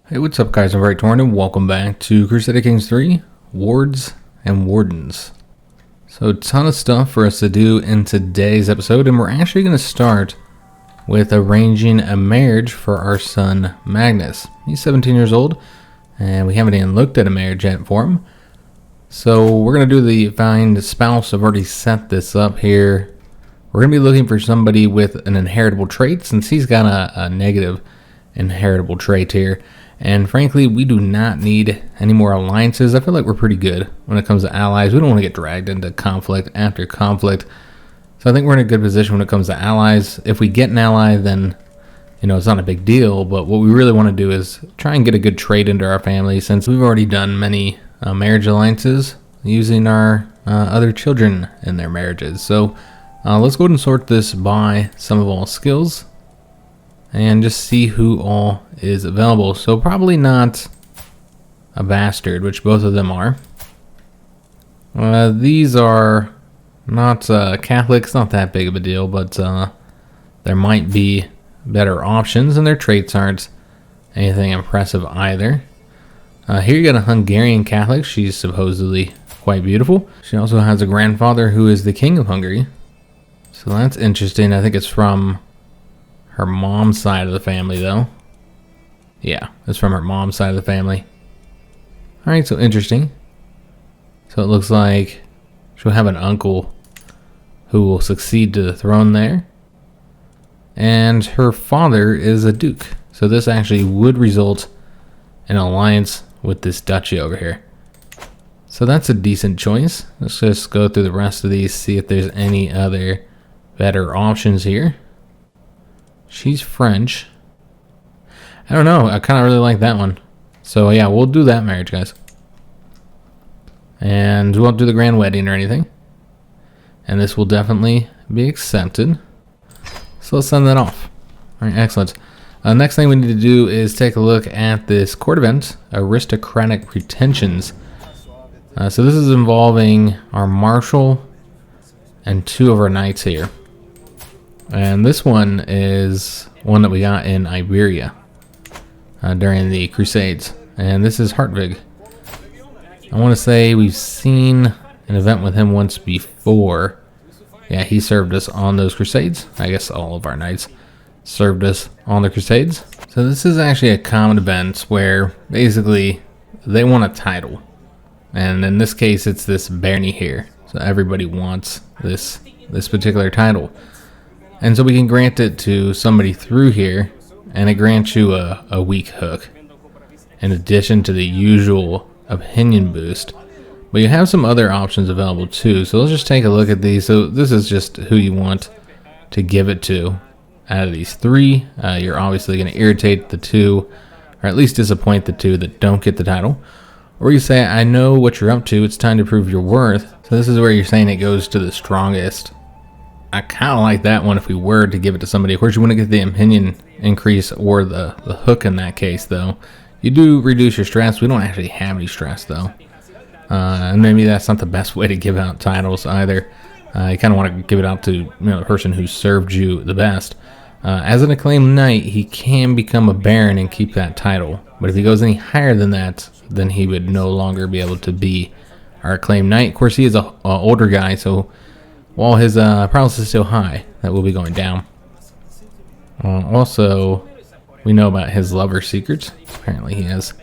Hey, what's up guys, I'm Praetorian and welcome back to Crusader Kings 3, Wards and Wardens. So a ton of stuff for us to do in today's episode, and we're actually going to start with arranging a marriage for our son Magnus. He's 17 years old, and we haven't even looked at a marriage yet for him. So we're going to do the find spouse. I've already set this up here. We're going to be looking for somebody with an inheritable trait, since he's got a negative inheritable trait here. And frankly, we do not need any more alliances. I feel like we're pretty good when it comes to allies. We don't want to get dragged into conflict after conflict. So I think we're in a good position when it comes to allies. If we get an ally, then, you know, it's not a big deal. But what we really want to do is try and get a good trade into our family, since we've already done many marriage alliances using our other children in their marriages. So let's go ahead and sort this by sum of all skills and just see who all is available. So probably not a bastard, which both of them are. These are not Catholics, not that big of a deal, but there might be better options, and their traits aren't anything impressive either. Here you got a Hungarian Catholic. She's supposedly quite beautiful. She also has a grandfather who is the king of Hungary. So that's interesting. I think it's from her mom's side of the family, though. Yeah, it's from her mom's side of the family. Alright, so interesting. So it looks like she'll have an uncle who will succeed to the throne there. And her father is a duke. So this actually would result in an alliance with this duchy over here. So that's a decent choice. Let's just go through the rest of these, see if there's any other better options here. She's French. I don't know. I kind of really like that one. So yeah, we'll do that marriage, guys. And we won't do the grand wedding or anything. And this will definitely be accepted. So let's send that off. All right, excellent. Next thing we need to do is take a look at this court event, aristocratic pretensions. So this is involving our marshal and two of our knights here. And this one is one that we got in Iberia during the Crusades. And this is Hartvig. I want to say we've seen an event with him once before. Yeah, he served us on those Crusades. I guess all of our knights served us on the Crusades. So this is actually a common event where basically they want a title. And in this case, it's this barony here. So everybody wants this particular title. And so we can grant it to somebody through here, and it grants you a weak hook in addition to the usual opinion boost. But you have some other options available too, so let's just take a look at these. So this is just who you want to give it to out of these three. You're obviously going to irritate the two, or at least disappoint the two that don't get the title. Or you say, I know what you're up to, it's time to prove your worth. So this is where you're saying it goes to the strongest. I kind of like that one if we were to give it to somebody. Of course, you want to get the opinion increase or the hook in that case, though. You do reduce your stress. We don't actually have any stress, though. And maybe that's not the best way to give out titles either. You kind of want to give it out to the person who served you the best. As an acclaimed knight, he can become a baron and keep that title. But if he goes any higher than that, then he would no longer be able to be our acclaimed knight. Of course, he is an older guy, so while his prowess is still high, that will be going down. Also, we know about his lover secrets. Apparently he has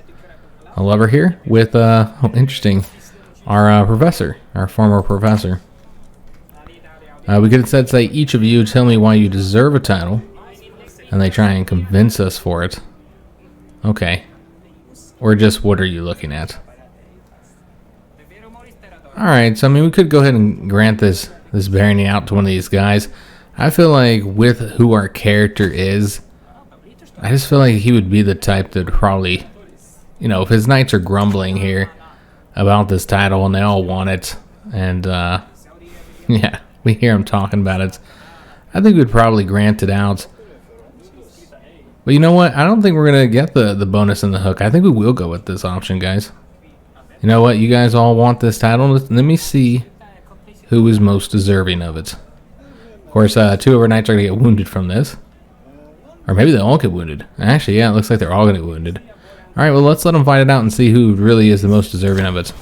a lover here with, interesting, our professor, our former professor. We could instead say, each of you tell me why you deserve a title, and they try and convince us for it. Okay. Or just, what are you looking at? Alright, so I mean, we could go ahead and grant this barony out to one of these guys. I feel like with who our character is, I just feel like he would be the type that would probably, if his knights are grumbling here about this title and they all want it, and yeah, we hear him talking about it, I think we'd probably grant it out. But you know what? I don't think we're going to get the bonus and the hook. I think we will go with this option, guys. You know what? You guys all want this title. Let me see who is most deserving of it. Of course, two of our knights are going to get wounded from this. Or maybe they all get wounded. Actually, yeah, it looks like they're all going to get wounded. Alright, well, let's let him fight it out and see who really is the most deserving of it.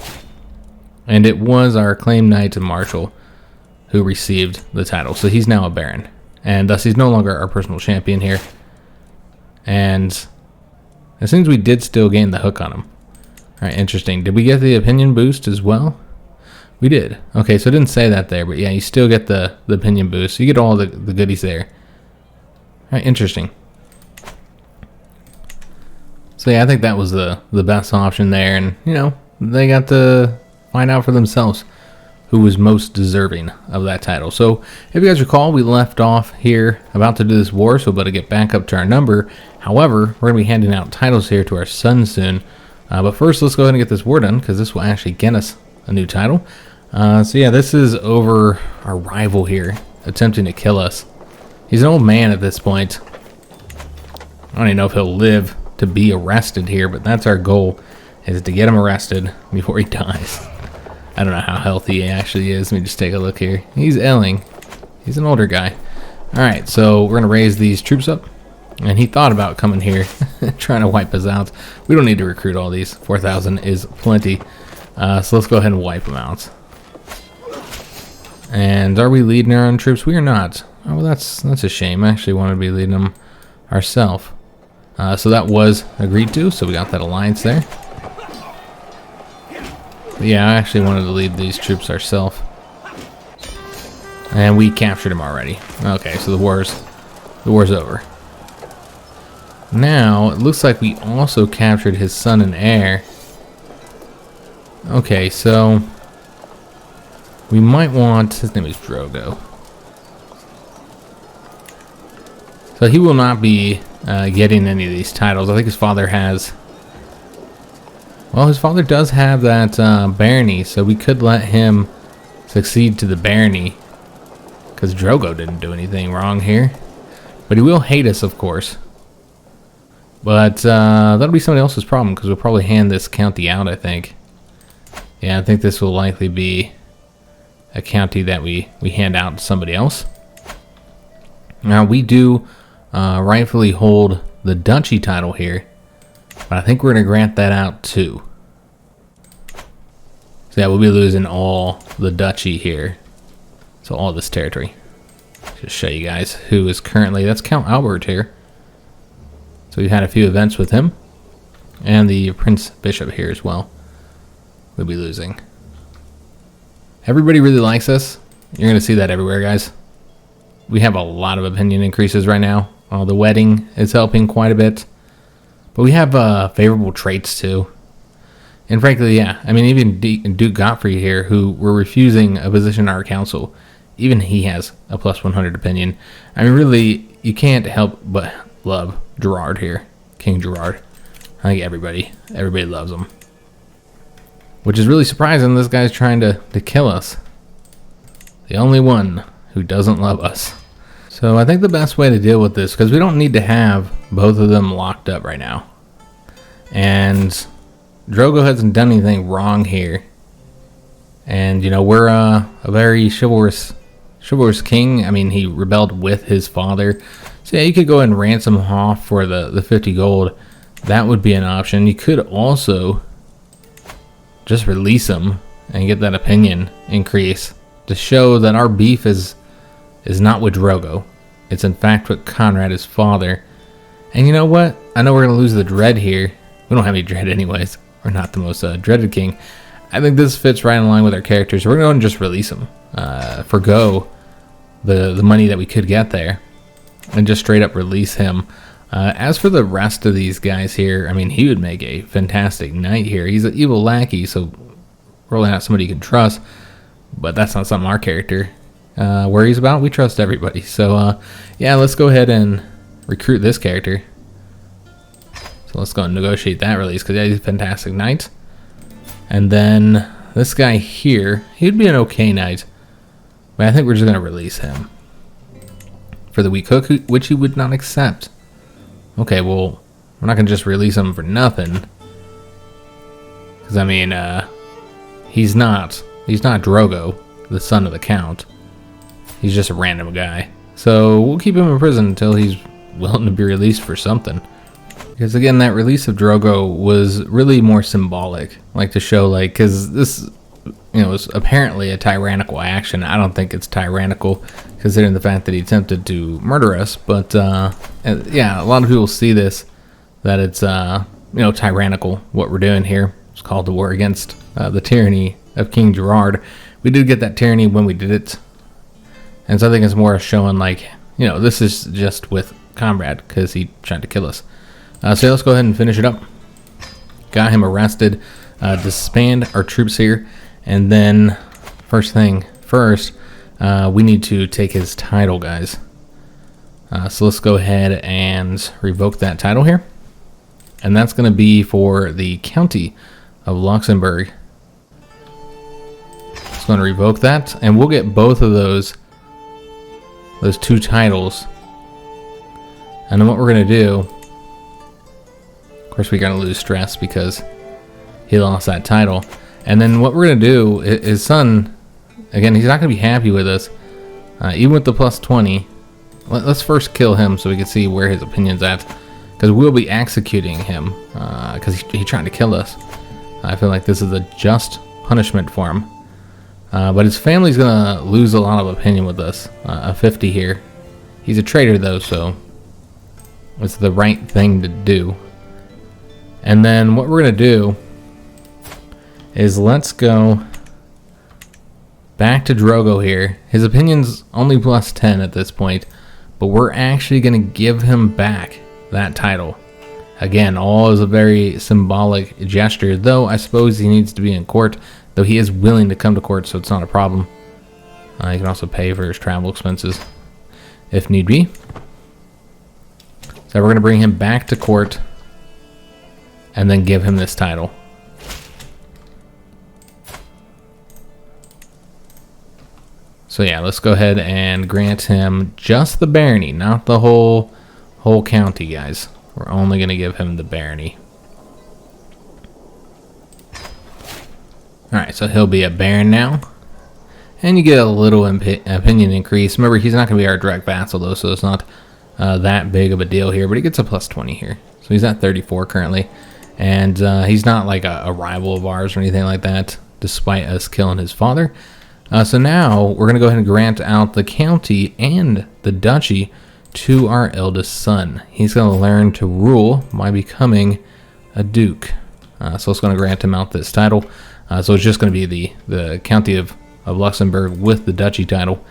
And it was our acclaimed knight and marshal who received the title. So he's now a baron. And thus he's no longer our personal champion here. And it seems we did still gain the hook on him. Alright, interesting. Did we get the opinion boost as well? We did. Okay, so it didn't say that there, but yeah, you still get the opinion boost. So you get all the goodies there. Alright, interesting. So yeah, I think that was the best option there, and you know, they got to find out for themselves who was most deserving of that title. So if you guys recall, we left off here about to do this war, so better get back up to our number. However, we're going to be handing out titles here to our sons soon. But first, let's go ahead and get this war done, because this will actually get us a new title. So yeah, this is over our rival here, attempting to kill us. He's an old man at this point. I don't even know if he'll live to be arrested here, but that's our goal, is to get him arrested before he dies. I don't know how healthy he actually is. Let me just take a look here. He's ailing. He's an older guy. Alright, so we're going to raise these troops up. And he thought about coming here, trying to wipe us out. We don't need to recruit all these. 4,000 is plenty. So let's go ahead and wipe them out. And are we leading our own troops? We are not. Oh, well, that's a shame. I actually wanted to be leading them ourselves. So that was agreed to, so we got that alliance there. But yeah, I actually wanted to lead these troops ourselves. And we captured him already. Okay, so the war's over. Now, it looks like we also captured his son and heir. Okay, so we might want, his name is Drogo. So he will not be getting any of these titles. I think his father has. Well, his father does have that barony, so we could let him succeed to the barony, because Drogo didn't do anything wrong here. But he will hate us, of course. But that'll be somebody else's problem, because we'll probably hand this county out, I think. Yeah, I think this will likely be a county that we hand out to somebody else. Now, we do rightfully hold the duchy title here, but I think we're going to grant that out too. So yeah, we'll be losing all the duchy here. So all this territory. Just show you guys who is currently, that's Count Albert here. So we've had a few events with him. And the Prince Bishop here as well. We'll be losing. Everybody really likes us. You're going to see that everywhere, guys. We have a lot of opinion increases right now. The wedding is helping quite a bit. But we have favorable traits too. And frankly, yeah, I mean, even Duke Godfrey here, who we're refusing a position in our council, even he has a plus 100 opinion. I mean, really, you can't help but love Gerard here. King Gerard. I think everybody loves him. Which is really surprising. This guy's trying to kill us. The only one who doesn't love us. So I think the best way to deal with this, because we don't need to have both of them locked up right now. And Drogo hasn't done anything wrong here. And, you know, we're a very chivalrous king. I mean, he rebelled with his father. So yeah, you could go ahead and ransom him off for the 50 gold. That would be an option. You could also just release him and get that opinion increase to show that our beef is not with Drogo. It's in fact with Conrad, his father. And you know what? I know we're going to lose the dread here. We don't have any dread anyways. We're not the most dreaded king. I think this fits right in line with our characters. So we're going to just release him. Forgo the money that we could get there. And just straight up release him. As for the rest of these guys here, I mean, he would make a fantastic knight here. He's an evil lackey, so rolling out somebody you can trust. But that's not something our character worries about. We trust everybody. So, yeah, let's go ahead and recruit this character. So let's go and negotiate that release, because yeah, he's a fantastic knight. And then this guy here, he'd be an okay knight. But I think we're just going to release him for the weak hook, which he would not accept. Okay, well, we're not going to just release him for nothing. Because, I mean, he's not Drogo, the son of the Count. He's just a random guy. So we'll keep him in prison until he's willing to be released for something. Because again, that release of Drogo was really more symbolic, like to show, like, because this, you know, is apparently a tyrannical action. I don't think it's tyrannical, considering the fact that he attempted to murder us. But yeah, a lot of people see this, that it's you know, tyrannical what we're doing here. It's called the war against the tyranny of King Gerard. We did get that tyranny when we did it, and so I think it's more showing, like, you know, this is just with Comrade because he tried to kill us. So let's go ahead and finish it up. Got him arrested. Disband our troops here, and then first thing first, we need to take his title, guys. So let's go ahead and revoke that title here, and that's going to be for the county of Luxembourg. Just going to revoke that, and we'll get both of those two titles. And then what we're going to do, of course, we're going to lose stress because he lost that title. And then what we're going to do, his son, again, he's not going to be happy with us, even with the plus 20. Let's first kill him so we can see where his opinion's at, because we'll be executing him because he tried to kill us. I feel like this is a just punishment for him. But his family's going to lose a lot of opinion with us. A 50 here. He's a traitor, though, so it's the right thing to do. And then what we're going to do is let's go back to Drogo here. His opinion's only plus 10 at this point, but we're actually going to give him back that title. Again, all is a very symbolic gesture, though I suppose he needs to be in court, though he is willing to come to court, so it's not a problem. He can also pay for his travel expenses if need be. So we're going to bring him back to court and then give him this title. So yeah, let's go ahead and grant him just the barony, not the whole county, guys. We're only going to give him the barony. Alright, so he'll be a baron now. And you get a little opinion increase. Remember, he's not going to be our direct vassal, though, so it's not that big of a deal here. But he gets a plus 20 here. So he's at 34 currently. And he's not like a rival of ours or anything like that, despite us killing his father. So now we're going to go ahead and grant out the county and the duchy to our eldest son. He's going to learn to rule by becoming a duke. So it's going to grant him out this title. So it's just going to be the county of Luxembourg with the duchy title.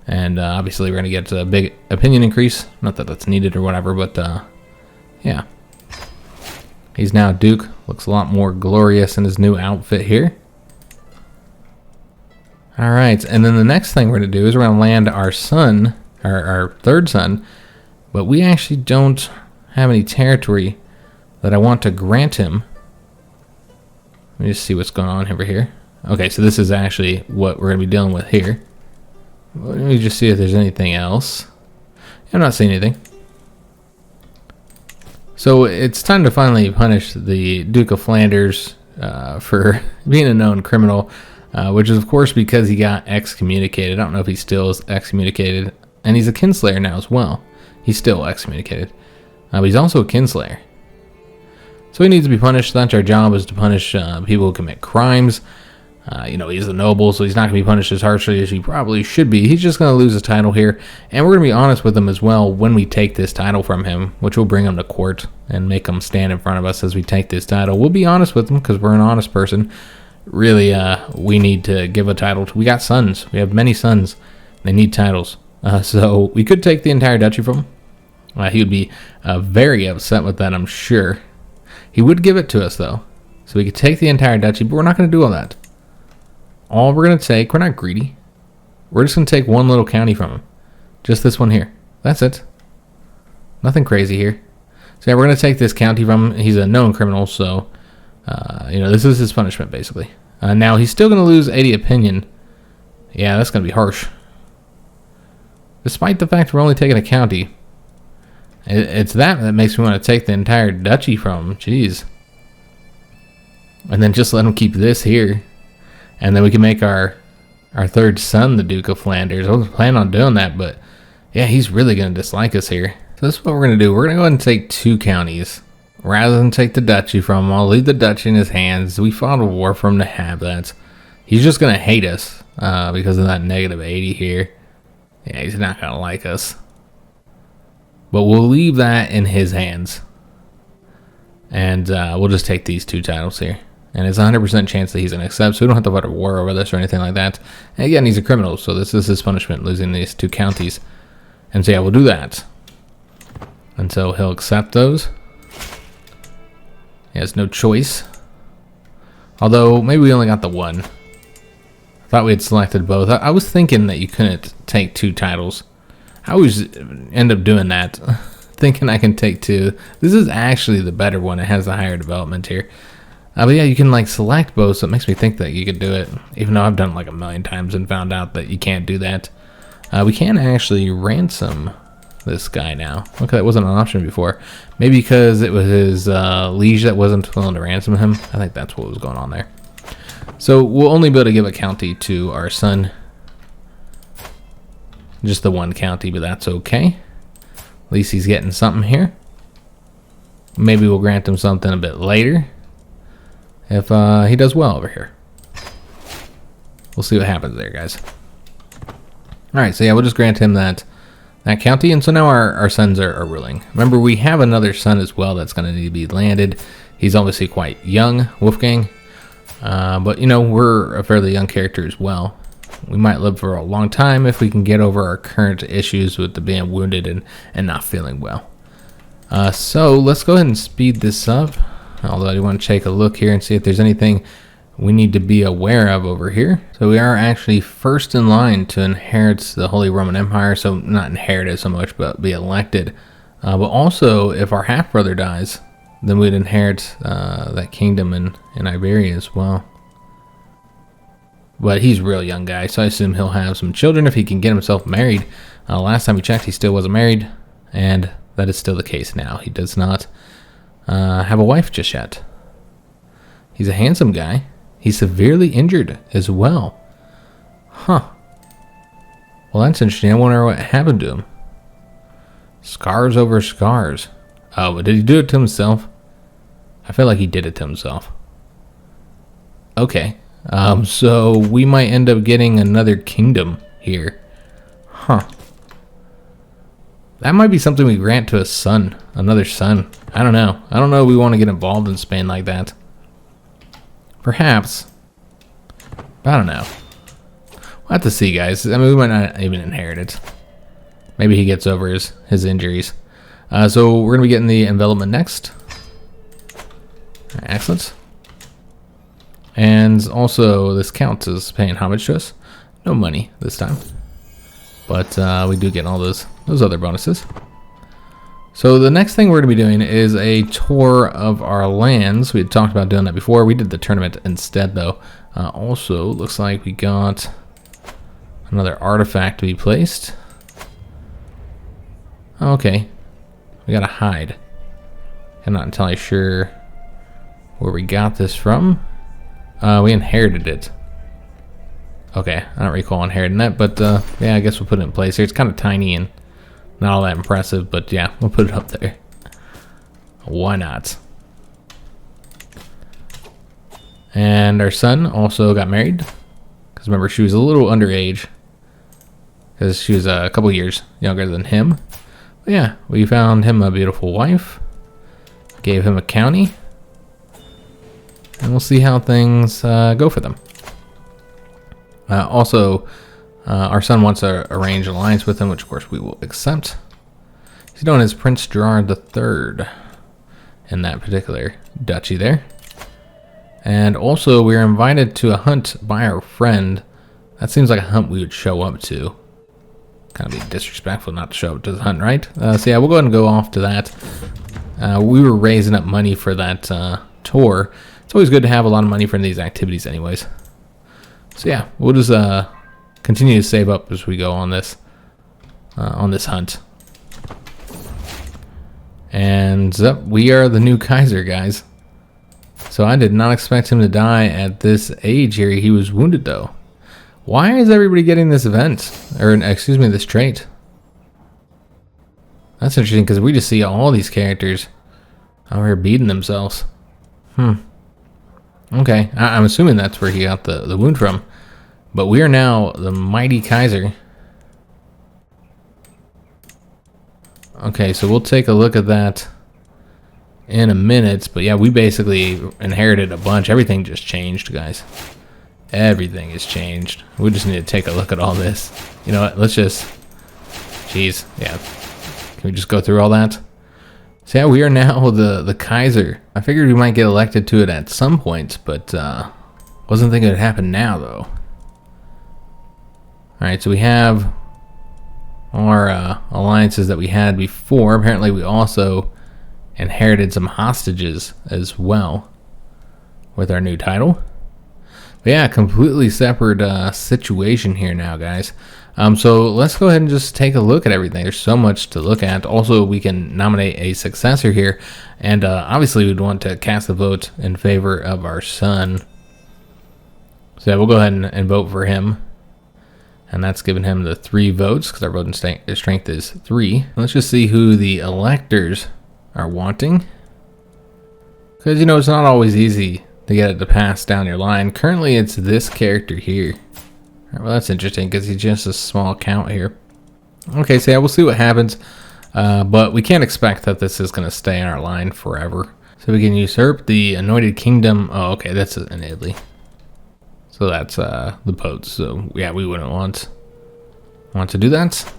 And obviously we're going to get a big opinion increase. Not that that's needed or whatever, but yeah. He's now duke. Looks a lot more glorious in his new outfit here. Alright, and then the next thing we're going to do is we're going to land our son, our third son, but we actually don't have any territory that I want to grant him. Let me just see what's going on over here. Okay, so this is actually what we're going to be dealing with here. Let me just see if there's anything else. I'm not seeing anything. So it's time to finally punish the Duke of Flanders for being a known criminal. Which is, of course, because he got excommunicated. I don't know if he still is excommunicated. And he's a kinslayer now as well. He's still excommunicated. But he's also a kinslayer. So he needs to be punished. That's our job, is to punish people who commit crimes. You know, he's a noble, so he's not going to be punished as harshly as he probably should be. He's just going to lose his title here. And we're going to be honest with him as well when we take this title from him, which will bring him to court and make him stand in front of us as we take this title. We'll be honest with him because we're an honest person. Really, we need to give a title to, we got sons. We have many sons. They need titles. So we could take the entire duchy from him. He would be very upset with that, I'm sure. He would give it to us, though. So we could take the entire duchy, but we're not going to do all that. All we're going to take, we're not greedy. We're just going to take one little county from him. Just this one here. That's it. Nothing crazy here. So yeah, we're going to take this county from him. He's a known criminal, so... you know, this is his punishment, basically. Now, he's still going to lose 80 opinion. Yeah, that's going to be harsh. Despite the fact we're only taking a county. It's that makes me want to take the entire duchy from him. Jeez. And then just let him keep this here. And then we can make our third son the Duke of Flanders. I was planning on doing that, but... yeah, he's really going to dislike us here. So this is what we're going to do. We're going to go ahead and take 2 counties. rather than take the duchy from him, I'll leave the duchy in his hands. We fought a war for him to have that. He's just going to hate us because of that negative 80 here. Yeah, he's not going to like us. But we'll leave that in his hands. And we'll just take these 2 titles here. And it's a 100% chance that he's going to accept, so we don't have to fight a war over this or anything like that. And again, he's a criminal, so this is his punishment, losing these 2 counties. And so yeah, we'll do that. And so he'll accept those. He has no choice. Although, maybe we only got the 1. I thought we had selected both. I was thinking that you couldn't take 2 titles. I always end up doing that. Thinking I can take 2. This is actually the better one. It has the higher development here. But yeah, you can like select both, so it makes me think that you could do it. Even though I've done it like a million times and found out that you can't do that. We can actually ransom this guy now. Okay, that wasn't an option before. Maybe because it was his liege that wasn't willing to ransom him. I think that's what was going on there. So we'll only be able to give a county to our son. Just the 1 county, but that's okay. At least he's getting something here. Maybe we'll grant him something a bit later. If he does well over here. We'll see what happens there, guys. Alright, so yeah, we'll just grant him that county. And so now our sons are ruling. Remember, we have another son as well that's going to need to be landed. He's obviously quite young, Wolfgang. But, you know, we're a fairly young character as well. We might live for a long time if we can get over our current issues with the being wounded and not feeling well. So let's go ahead and speed this up. Although I do want to take a look here and see if there's anything we need to be aware of over here. So we are actually first in line to inherit the Holy Roman Empire. So not inherit it so much, but be elected. But also, if our half-brother dies, then we'd inherit that kingdom in Iberia as well. But he's a real young guy, so I assume he'll have some children if he can get himself married. Last time we checked, he still wasn't married, and that is still the case now. He does not have a wife just yet. He's a handsome guy. He's severely injured as well. Huh. Well, that's interesting. I wonder what happened to him. Scars over scars. Oh, but did he do it to himself? I feel like he did it to himself. Okay. So we might end up getting another kingdom here. Huh. That might be something we grant to a son. Another son. I don't know. I don't know if we want to get involved in Spain like that. Perhaps. But I don't know. We'll have to see, guys. I mean, we might not even inherit it. Maybe he gets over his injuries. So we're going to be getting the envelopment next. Excellent. And also, this count is paying homage to us. No money this time. But we do get all those other bonuses. So the next thing we're going to be doing is a tour of our lands. We had talked about doing that before. We did the tournament instead, though. Also, looks like we got another artifact to be placed. Okay. We got a hide. I'm not entirely sure where we got this from. We inherited it. Okay, I don't recall inheriting that, but yeah, I guess we'll put it in place here. It's kind of tiny and not all that impressive, but yeah, we'll put it up there. Why not? And our son also got married. Because remember, she was a little underage. Because she was a couple years younger than him. But yeah, we found him a beautiful wife. Gave him a county. And we'll see how things go for them. Also, our son wants to arrange an alliance with him, which of course we will accept. He's known as Prince Gerhard III in that particular duchy there. And also, we are invited to a hunt by our friend. That seems like a hunt we would show up to. Kind of be disrespectful not to show up to the hunt, right? So yeah, we'll go ahead and go off to that. We were raising up money for that tour. It's always good to have a lot of money for these activities anyways. So yeah, we'll just continue to save up as we go on this hunt. And we are the new Kaiser, guys. So I did not expect him to die at this age here. He was wounded though. Why is everybody getting this event? Or excuse me, this trait? That's interesting because we just see all these characters Over here beating themselves. Okay, I'm assuming that's where he got the wound from. But we are now the mighty Kaiser. Okay, so we'll take a look at that in a minute. But yeah, we basically inherited a bunch. Everything just changed, guys. Everything has changed. We just need to take a look at all this. You know what? Let's just... Jeez, yeah. Can we just go through all that? So yeah, we are now the Kaiser. I figured we might get elected to it at some point, but wasn't thinking it'd happen now, though. Alright, so we have our alliances that we had before. Apparently we also inherited some hostages as well with our new title. But yeah, completely separate situation here now, guys. So let's go ahead and just take a look at everything. There's so much to look at. Also, we can nominate a successor here. And obviously we'd want to cast a vote in favor of our son. So yeah, we'll go ahead and vote for him. And that's giving him the 3 votes because our voting strength is 3. Let's just see who the electors are wanting. Because, you know, it's not always easy to get it to pass down your line. Currently, it's this character here. Right, well, that's interesting because he's just a small count here. Okay, so yeah, we'll see what happens. But we can't expect that this is going to stay in our line forever. So we can usurp the anointed kingdom. Oh, okay, that's in Italy. So that's the Potes. So yeah, we wouldn't want to do that.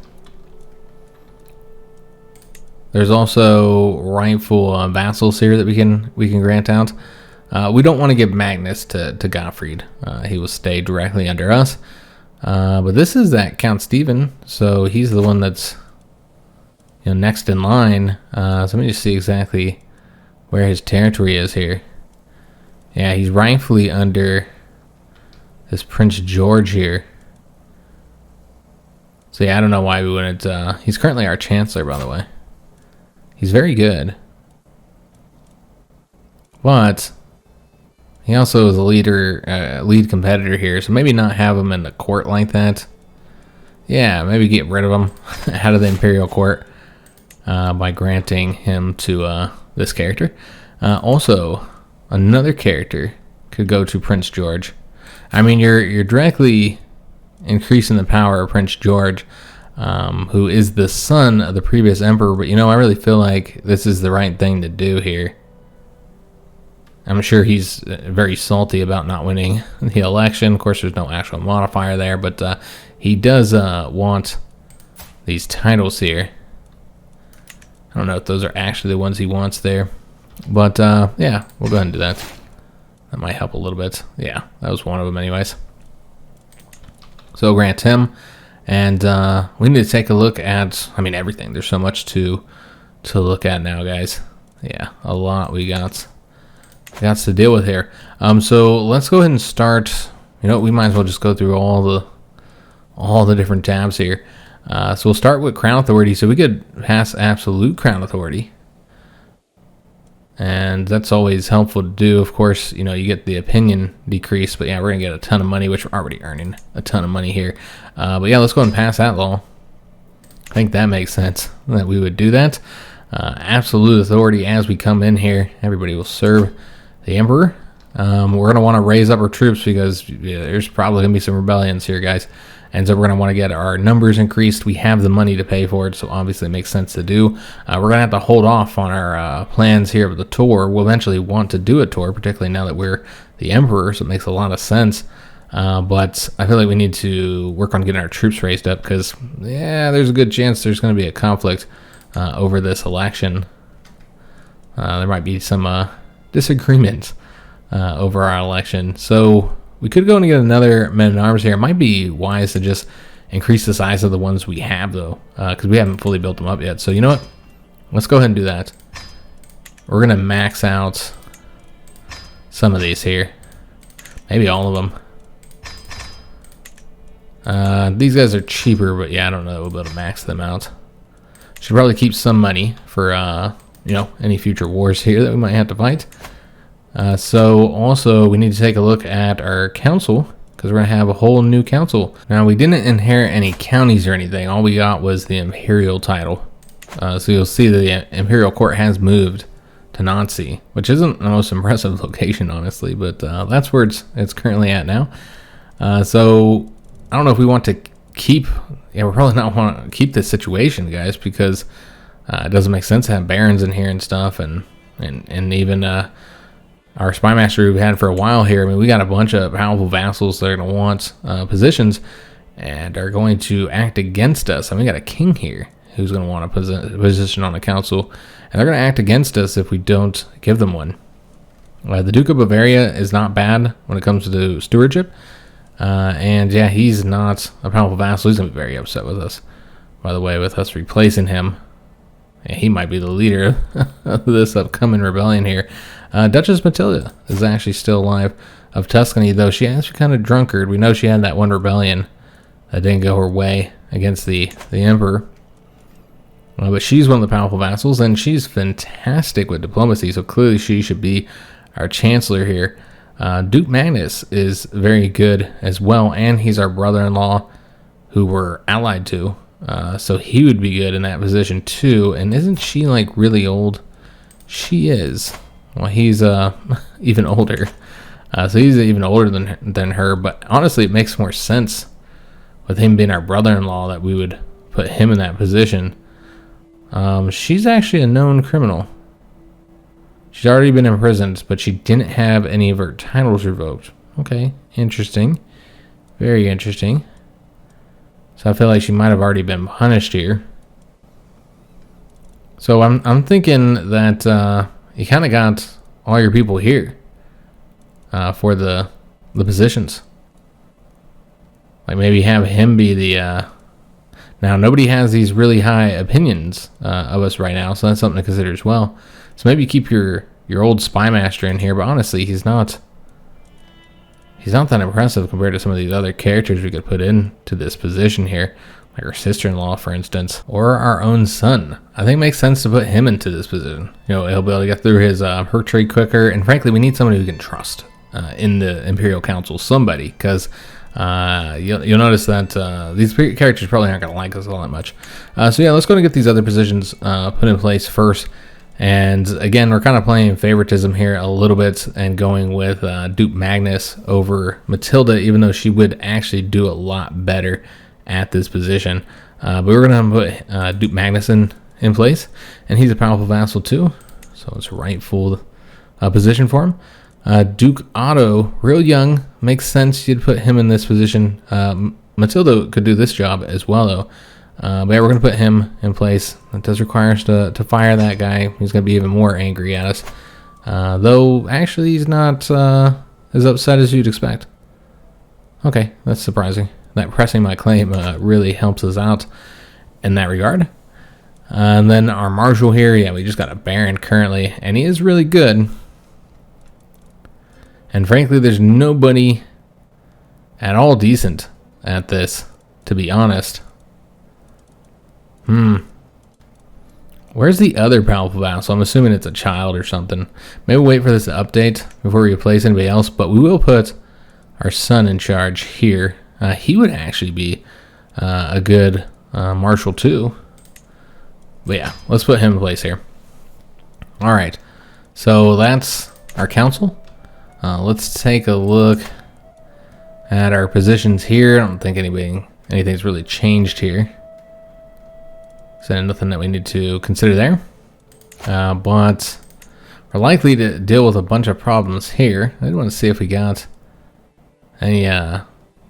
There's also rightful vassals here that we can grant out. We don't want to give Magnus to Gottfried. He will stay directly under us. But this is that Count Stephen, so he's the one that's next in line. So let me just see exactly where his territory is here. Yeah, he's rightfully under this Prince George here. So yeah, I don't know why we wouldn't. He's currently our Chancellor, by the way. He's very good. But he also is a lead competitor here, so maybe not have him in the court like that. Yeah, maybe get rid of him out of the Imperial Court by granting him to this character. Also, another character could go to Prince George. I mean, you're directly increasing the power of Prince George, who is the son of the previous emperor. But I really feel like this is the right thing to do here. I'm sure he's very salty about not winning the election. Of course, there's no actual modifier there, but he does want these titles here. I don't know if those are actually the ones he wants there, but yeah, we'll go ahead and do that. That might help a little bit. Yeah, that was one of them anyways. So grant him, and we need to take a look at, I mean, everything. There's so much to look at now, guys. Yeah, a lot we got to deal with here. So let's go ahead and start. We might as well just go through all the different tabs here. So we'll start with Crown Authority. So we could pass absolute Crown Authority, and that's always helpful to do. Of course, you get the opinion decrease, but yeah, we're gonna get a ton of money, which we're already earning a ton of money here. But yeah, let's go ahead and pass that law. I think that makes sense that we would do that. Absolute authority as we come in here. Everybody will serve the Emperor. We're going to want to raise up our troops because there's probably going to be some rebellions here, guys. And so we're going to want to get our numbers increased. We have the money to pay for it, so obviously it makes sense to do. We're going to have to hold off on our plans here with the tour. We'll eventually want to do a tour, particularly now that we're the Emperor, so it makes a lot of sense. But I feel like we need to work on getting our troops raised up because, yeah, there's a good chance there's going to be a conflict over this election. There might be some disagreement over our election. So we could go and get another men-at-arms here. It might be wise to just increase the size of the ones we have, though, because we haven't fully built them up yet. So you know what? Let's go ahead and do that. We're going to max out some of these here. Maybe all of them. These guys are cheaper, but yeah, I don't know. We'll be able to max them out. Should probably keep some money for, any future wars here that we might have to fight. So also we need to take a look at our council because we're going to have a whole new council. Now we didn't inherit any counties or anything. All we got was the imperial title. So you'll see that the imperial court has moved Nancy, which isn't the most impressive location, honestly, but that's where it's currently at now. So I don't know if we want to keep. Yeah, we're probably not want to keep this situation, guys, because it doesn't make sense to have barons in here and stuff, and even our spy master we've had for a while here. I mean, we got a bunch of powerful vassals that are going to want positions and are going to act against us. I mean, we got a king here who's going to want a position on the council, and they're going to act against us if we don't give them one. The Duke of Bavaria is not bad when it comes to stewardship, and yeah, he's not a powerful vassal. He's going to be very upset with us, by the way, with us replacing him. Yeah, he might be the leader of this upcoming rebellion here. Duchess Matilda is actually still alive, of Tuscany, though she has kind of drunkard. We know she had that one rebellion that didn't go her way against the emperor. But she's one of the powerful vassals, and she's fantastic with diplomacy, so clearly she should be our chancellor here. Duke Magnus is very good as well, and he's our brother-in-law who we're allied to. So he would be good in that position too. And isn't she like really old? She is. Well, he's even older. So he's even older than her. But honestly, it makes more sense with him being our brother-in-law that we would put him in that position. She's actually a known criminal. She's already been imprisoned, but she didn't have any of her titles revoked. Okay, interesting. Very interesting. So I feel like she might have already been punished here. So I'm thinking that you kind of got all your people here for the positions. Like maybe have him be the. Now nobody has these really high opinions of us right now, so that's something to consider as well. So maybe keep your old spy master in here, but honestly, he's not that impressive compared to some of these other characters we could put into this position here, like our sister-in-law, for instance, or our own son. I think it makes sense to put him into this position. You know, he'll be able to get through his her trade quicker, and frankly, we need somebody we can trust in the Imperial Council, somebody, because you'll notice that these characters probably aren't going to like us all that much. So yeah, let's go and get these other positions put in place first. And again, we're kind of playing favoritism here a little bit and going with Duke Magnus over Matilda, even though she would actually do a lot better at this position. But we're going to put Duke Magnus in place, and he's a powerful vassal too, so it's a rightful position for him. Duke Otto, real young, makes sense you'd put him in this position. Matilda could do this job as well, though. But yeah, we're going to put him in place. It does require us to fire that guy. He's going to be even more angry at us. Though, actually, he's not as upset as you'd expect. Okay, that's surprising. That pressing my claim really helps us out in that regard. And then our marshal here, yeah, we just got a baron currently, and he is really good. And frankly, there's nobody at all decent at this, to be honest. Where's the other powerful vassal? I'm assuming it's a child or something. Maybe we'll wait for this to update before we replace anybody else, but we will put our son in charge here. He would actually be a good marshal too. But yeah, let's put him in place here. Alright, so that's our council. Let's take a look at our positions here. I don't think anything's really changed here. So nothing that we need to consider there. But we're likely to deal with a bunch of problems here. I want to see if we got any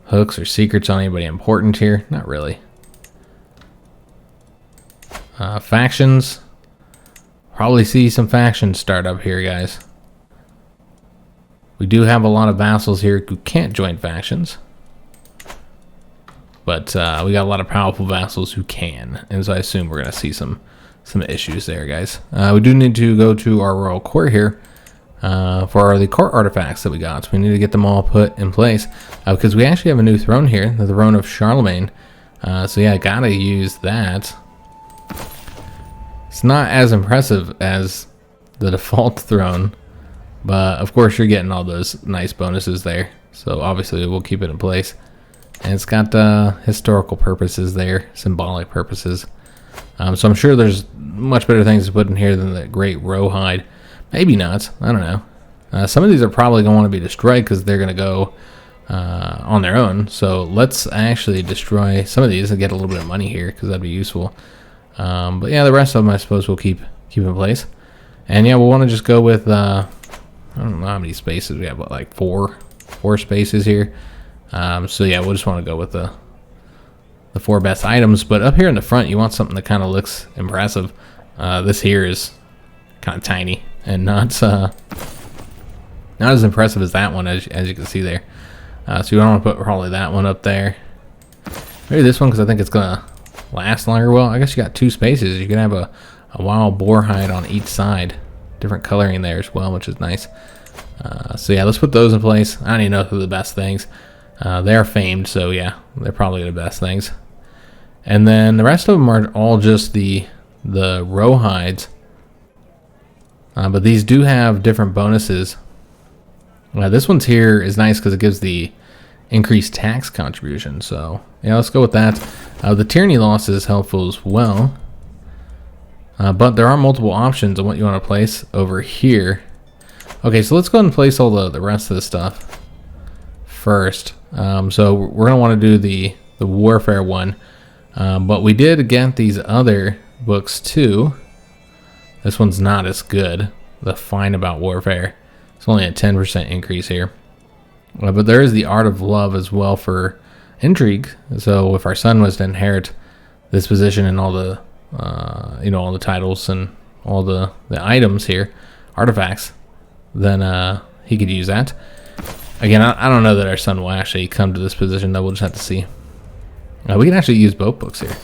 hooks or secrets on anybody important here. Not really. Factions. Probably see some factions start up here, guys. We do have a lot of vassals here who can't join factions. But we got a lot of powerful vassals who can, and so I assume we're going to see some issues there, guys. We do need to go to our royal court here for the court artifacts that we got. We need to get them all put in place because we actually have a new throne here, the throne of Charlemagne. So yeah, I gotta use that. It's not as impressive as the default throne, but of course you're getting all those nice bonuses there. So obviously we'll keep it in place. And it's got historical purposes there, symbolic purposes. So I'm sure there's much better things to put in here than the Great Rawhide. Maybe not. I don't know. Some of these are probably going to want to be destroyed because they're going to go on their own. So let's actually destroy some of these and get a little bit of money here because that'd be useful. But yeah, the rest of them I suppose we'll keep in place. And yeah, we'll want to just go with I don't know how many spaces we have, but like four spaces here. So yeah, we'll just want to go with the 4 best items. But up here in the front, you want something that kind of looks impressive. This here is kind of tiny and not as impressive as that one, as you can see there. So you don't want to put probably that one up there. Maybe this one because I think it's gonna last longer. Well, I guess you got 2 spaces. You can have a wild boar hide on each side, different coloring there as well, which is nice. So yeah, let's put those in place. I don't even know if they're the best things. They're famed, so yeah, they're probably the best things. And then the rest of them are all just the row hides. But these do have different bonuses. This one's here is nice because it gives the increased tax contribution. So yeah, let's go with that. The tyranny loss is helpful as well. But there are multiple options on what you want to place over here. Okay, so let's go ahead and place all the rest of the stuff first. So we're going to want to do the warfare one. But we did get these other books too. This one's not as good. The Fine About Warfare. It's only a 10% increase here. But there is the Art of Love as well for intrigue. So if our son was to inherit this position and all the all the titles and all the items here, artifacts, then he could use that. Again, I don't know that our son will actually come to this position, though. We'll just have to see. We can actually use both books here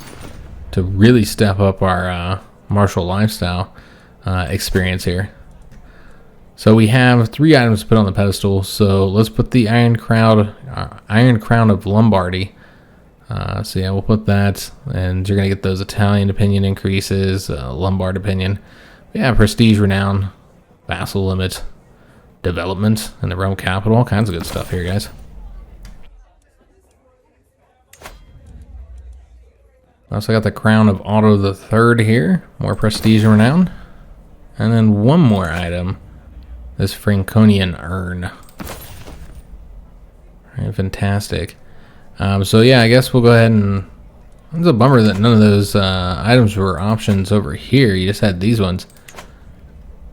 to really step up our martial lifestyle experience here. So we have 3 items to put on the pedestal. So let's put the Iron Crown of Lombardy. So yeah, we'll put that, and you're gonna get those Italian opinion increases, Lombard opinion. Yeah, prestige, renown, vassal limit, development in the Rome capital, all kinds of good stuff here, guys. Also got the Crown of Otto III here, more prestige and renown. And then one more item, this Franconian urn. All right, fantastic. So yeah, I guess we'll go ahead and... It's a bummer that none of those items were options over here. You just had these ones.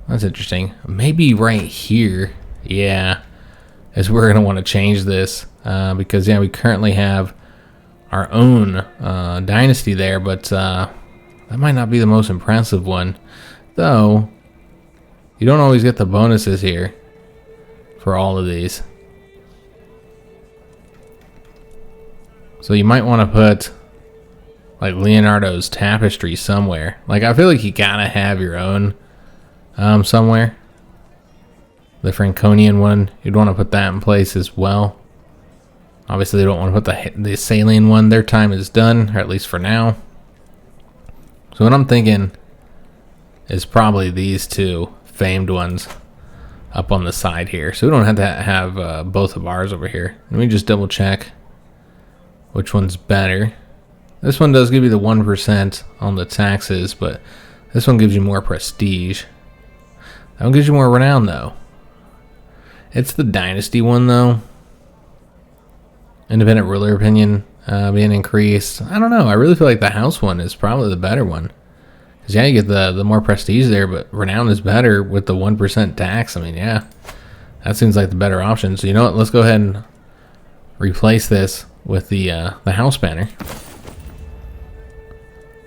That's interesting. Maybe right here, yeah, is we're going to want to change this. Because yeah, we currently have our own dynasty there, but that might not be the most impressive one. Though, you don't always get the bonuses here for all of these. So you might want to put like Leonardo's tapestry somewhere. Like, I feel like you gotta have your own somewhere. The Franconian one, you'd want to put that in place as well. Obviously, they don't want to put the Salian one. Their time is done, or at least for now. So what I'm thinking is probably these 2 famed ones up on the side here. So we don't have to have both of ours over here. Let me just double check which one's better. This one does give you the 1% on the taxes, but this one gives you more prestige. That one gives you more renown, though. It's the dynasty one, though. Independent ruler opinion being increased. I don't know. I really feel like the house one is probably the better one. Because, yeah, you get the more prestige there, but renown is better with the 1% tax. I mean, yeah, that seems like the better option. So, you know what? Let's go ahead and replace this with the house banner.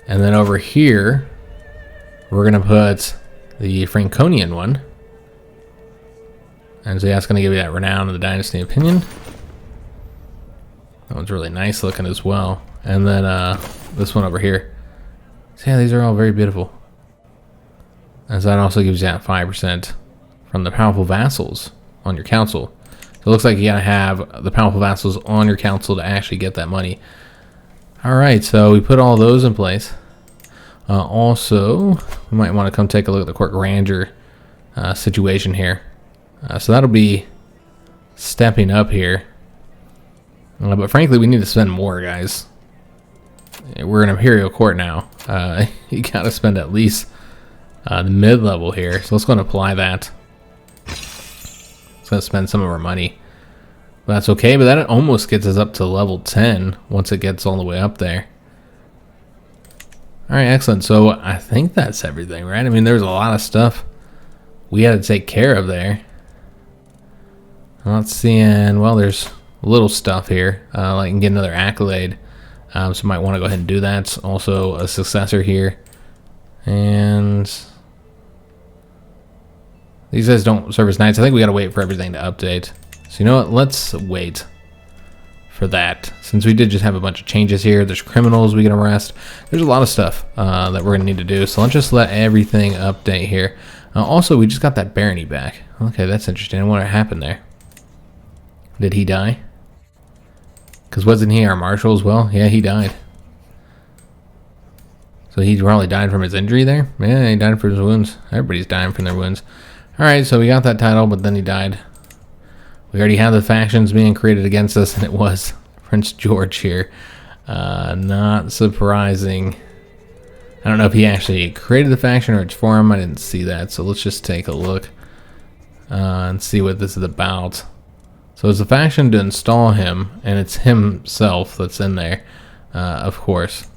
And then over here, we're going to put the Franconian one. And so that's going to give you that renown and the dynasty opinion. That one's really nice looking as well. And then this one over here. So yeah, these are all very beautiful. And so that also gives you that 5% from the powerful vassals on your council. So it looks like you gotta have the powerful vassals on your council to actually get that money. Alright, so we put all those in place. Also, we might want to come take a look at the court grandeur situation here. So that'll be stepping up here. But frankly, we need to spend more, guys. We're an imperial court now. You gotta spend at least the mid-level here. So let's go and apply that. It's going to spend some of our money. But that's okay, but that almost gets us up to level 10 once it gets all the way up there. Alright, excellent. So I think that's everything, right? I mean, there's a lot of stuff we had to take care of there. I'm not seeing, well, there's little stuff here. Like, I can get another accolade. So might want to go ahead and do that. Also a successor here. And these guys don't serve as knights. I think we got to wait for everything to update. So you know what? Let's wait for that. Since we did just have a bunch of changes here. There's criminals we can arrest. There's a lot of stuff that we're going to need to do. So let's just let everything update here. Also, we just got that barony back. Okay, that's interesting. I wonder what happened there. Did he die? Because wasn't he our marshal as well? Yeah, he died. So he probably died from his injury there? Yeah, he died from his wounds. Everybody's dying from their wounds. Alright, so we got that title, but then he died. We already have the factions being created against us, and it was Prince George here. Not surprising. I don't know if he actually created the faction or it's for him. I didn't see that, so let's just take a look and see what this is about. So it's a faction to install him, and it's himself that's in there, of course.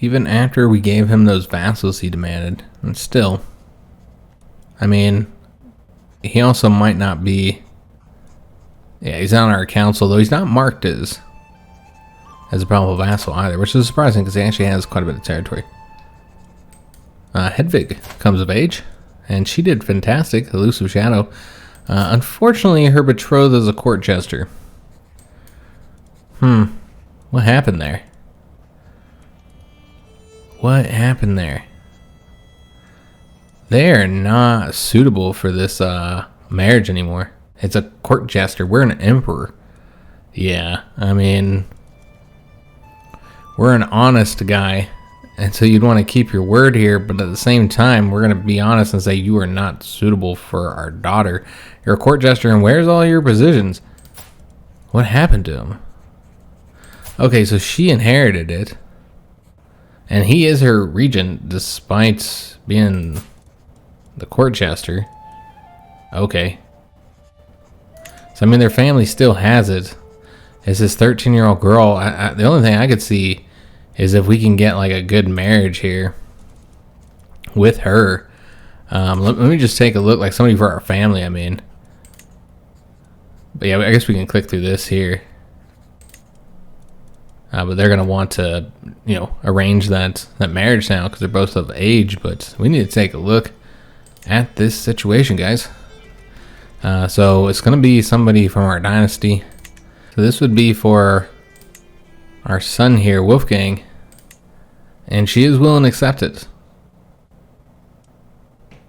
Even after we gave him those vassals he demanded, and still, I mean, he also might not be, yeah, he's on our council, though he's not marked as a probable vassal either, which is surprising because he actually has quite a bit of territory. Hedvig comes of age, and she did fantastic, Elusive Shadow. Unfortunately, her betrothed is a court jester. What happened there? What happened there? They are not suitable for this marriage anymore. It's a court jester. We're an emperor. Yeah, I mean, we're an honest guy. And so you'd want to keep your word here, but at the same time, we're going to be honest and say you are not suitable for our daughter. You're a court jester, and where's all your positions? What happened to him? Okay, so she inherited it. And he is her regent, despite being the court jester. Okay. So, I mean, their family still has it. It's this 13-year-old girl. The only thing I could see is if we can get like a good marriage here with her. Let me just take a look, like somebody for our family, I mean. But yeah, I guess we can click through this here. But they're going to want to, you know, arrange that marriage now because they're both of age. But we need to take a look at this situation, guys. So it's going to be somebody from our dynasty. So this would be for our son here, Wolfgang. And she is willing to accept it.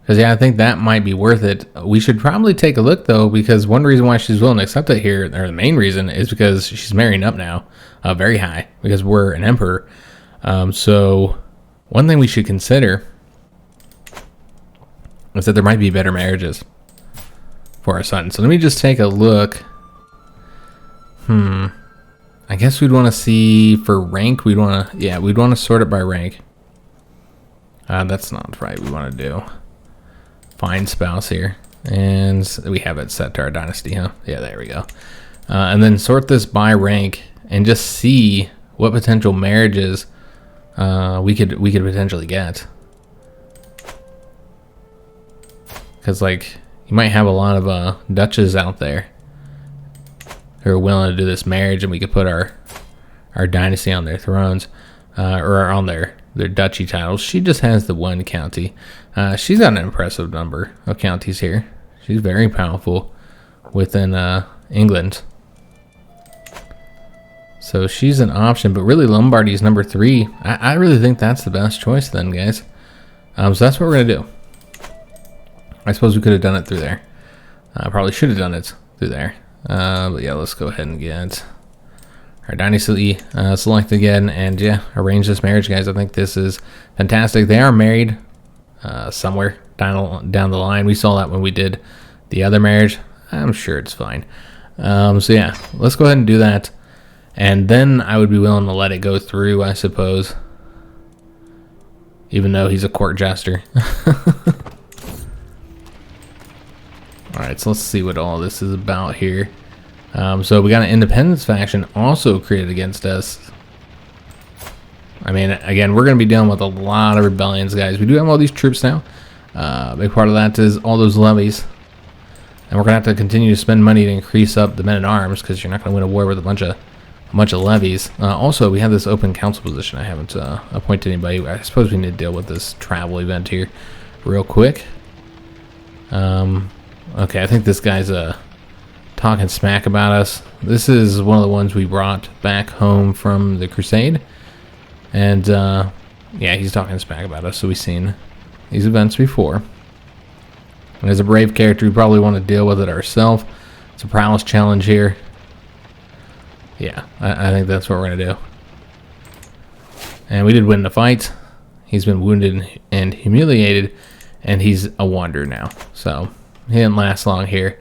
Because, yeah, I think that might be worth it. We should probably take a look, though, because one reason why she's willing to accept it here, or the main reason, is because she's marrying up now, very high, because we're an emperor. So one thing we should consider is that there might be better marriages for our son. So let me just take a look. I guess we'd want to see for rank. We'd want to sort it by rank. That's not right. We want to do find spouse here, and we have it set to our dynasty, huh? Yeah, there we go. And then sort this by rank and just see what potential marriages we could potentially get. Because like you might have a lot of duchess out there who are willing to do this marriage, and we could put our dynasty on their thrones, or on their duchy titles. She just has the one county. She's got an impressive number of counties here. She's very powerful within England. So she's an option, but really Lombardy's number 3. I really think that's the best choice then, guys. So that's what we're going to do. I suppose we could have done it through there. I probably should have done it through there. But yeah, let's go ahead and get our dynasty selected again, and yeah, arrange this marriage, guys. I think this is fantastic. They are married somewhere down the line. We saw that when we did the other marriage. I'm sure it's fine. So yeah, let's go ahead and do that, and then I would be willing to let it go through, I suppose. even though he's a court jester. Alright, so let's see what all this is about here. So we got an independence faction also created against us. I mean, again, we're going to be dealing with a lot of rebellions, guys. We do have all these troops now. A big part of that is all those levies. And we're going to have to continue to spend money to increase up the men-at-arms, because you're not going to win a war with a bunch of levies. Also, we have this open council position. I haven't appointed anybody. I suppose we need to deal with this travel event here real quick. Okay, I think this guy's talking smack about us. This is one of the ones we brought back home from the Crusade. And, yeah, he's talking smack about us, so we've seen these events before. And as a brave character, we probably want to deal with it ourselves. It's a prowess challenge here. Yeah, I think that's what we're going to do. And we did win the fight. He's been wounded and humiliated, and he's a wanderer now. So, he didn't last long here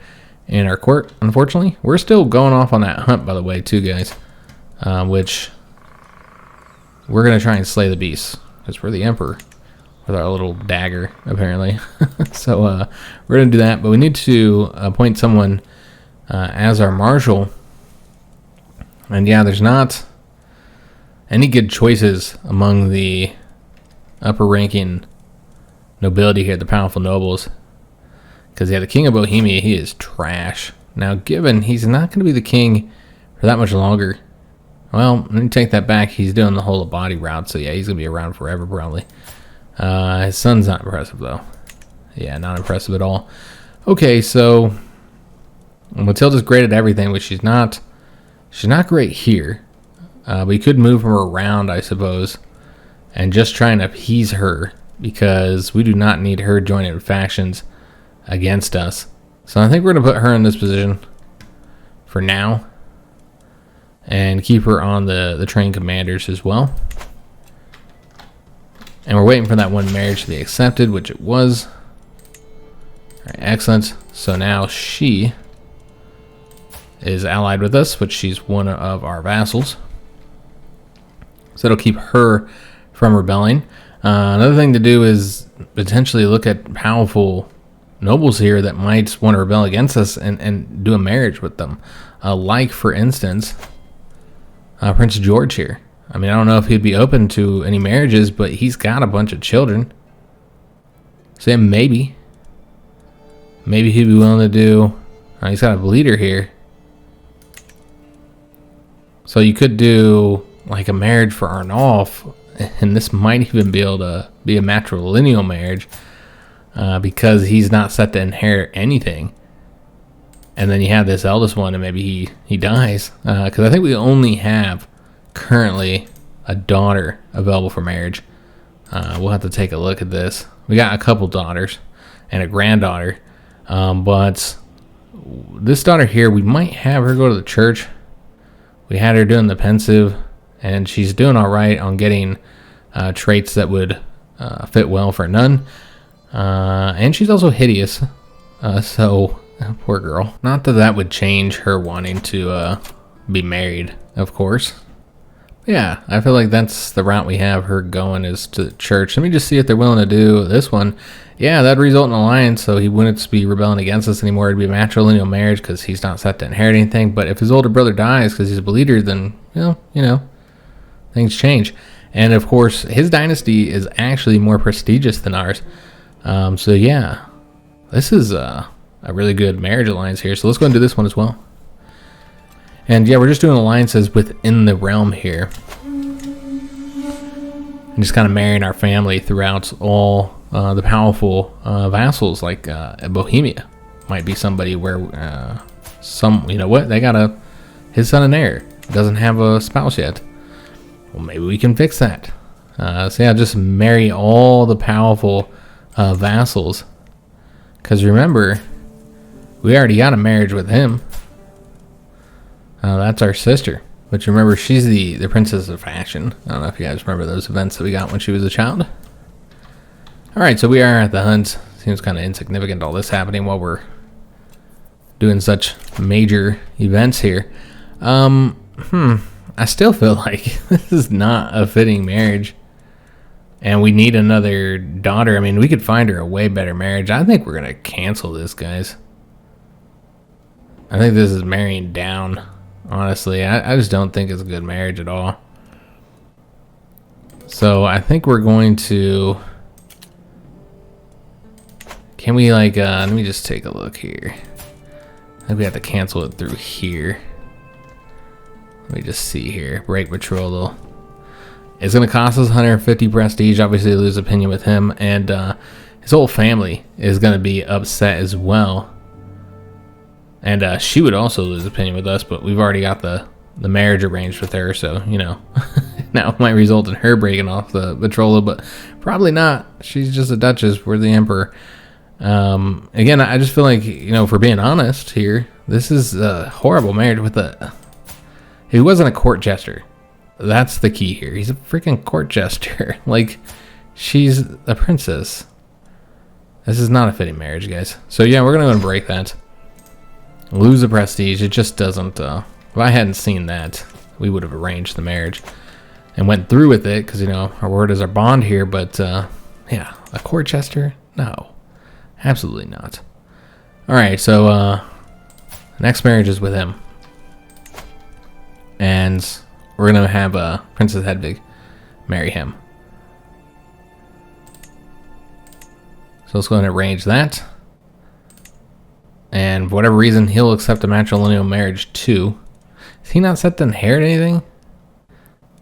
in our court, unfortunately. We're still going off on that hunt, by the way, too, guys. Which... we're going to try and slay the beast, because we're the emperor with our little dagger, apparently. So we're going to do that, but we need to appoint someone as our marshal. And yeah, there's not any good choices among the upper-ranking nobility here, the powerful nobles. Because, yeah, the king of Bohemia, he is trash. Now, given he's not going to be the king for that much longer... well, let me take that back. He's doing the whole body route, so yeah, he's going to be around forever, probably. His son's not impressive, though. Yeah, not impressive at all. Okay, so... Matilda's great at everything, but she's not great here. We could move her around, I suppose, and just try and appease her, because we do not need her joining factions against us. So I think we're going to put her in this position for now. And keep her on the train commanders as well. And we're waiting for that one marriage to be accepted, which it was. Alright, excellent. So now she is allied with us, which she's one of our vassals. So it'll keep her from rebelling. Another thing to do is potentially look at powerful nobles here that might want to rebel against us and do a marriage with them. Like, for instance... Prince George here. I mean, I don't know if he'd be open to any marriages, but he's got a bunch of children. So yeah, maybe he'd be willing to do... he's got a bleeder here. So you could do like a marriage for Arnulf, and this might even be able to be a matrilineal marriage, because he's not set to inherit anything. And then you have this eldest one, and maybe he dies. Because I think we only have currently a daughter available for marriage. We'll have to take a look at this. We got a couple daughters and a granddaughter. But this daughter here, we might have her go to the church. We had her doing the pensive, and she's doing all right on getting traits that would fit well for a nun. And she's also hideous. So... poor girl. Not that that would change her wanting to be married, of course. Yeah, I feel like that's the route we have her going, is to the church. Let me just see if they're willing to do this one. Yeah, that'd result in an alliance, so he wouldn't be rebelling against us anymore. It'd be a matrilineal marriage because he's not set to inherit anything. But if his older brother dies because he's a bleeder, then, you know, things change. And, of course, his dynasty is actually more prestigious than ours. So, yeah, this is... a really good marriage alliance here. So let's go and do this one as well. And yeah, we're just doing alliances within the realm here. And just kind of marrying our family throughout all the powerful vassals, like Bohemia. Might be somebody where you know what? They got his son and heir doesn't have a spouse yet. Well, maybe we can fix that. So yeah, just marry all the powerful vassals. Because remember, we already got a marriage with him. That's our sister. But you remember, she's the princess of fashion. I don't know if you guys remember those events that we got when she was a child. Alright, so we are at the hunt. Seems kind of insignificant, all this happening while we're doing such major events here. I still feel like this is not a fitting marriage And we need another daughter. I mean, we could find her a way better marriage. I think we're going to cancel this, guys. I think this is marrying down, honestly. I just don't think it's a good marriage at all. So I think we're going to... Can we, like, let me just take a look here. I think we have to cancel it through here. Let me just see here. Break betrothal. It's going to cost us 150 prestige. Obviously, lose opinion with him. And his whole family is going to be upset as well. And she would also lose opinion with us, but we've already got the marriage arranged with her. So, you know, now it might result in her breaking off the betrothal, but probably not. She's just a duchess. We're the emperor. Again, I just feel like, you know, if we're being honest here, this is a horrible marriage with a... He wasn't a court jester. That's the key here. He's a freaking court jester. Like, she's a princess. This is not a fitting marriage, guys. So yeah, we're gonna break that. Lose the prestige. It just doesn't, if I hadn't seen that, we would have arranged the marriage and went through with it, because, you know, our word is our bond here. But yeah, a court jester? No, absolutely not. All right, so next marriage is with him, and we're gonna have Princess Hedwig marry him. So let's go ahead and arrange that. And for whatever reason, he'll accept a matrilineal marriage too. Is he not set to inherit anything?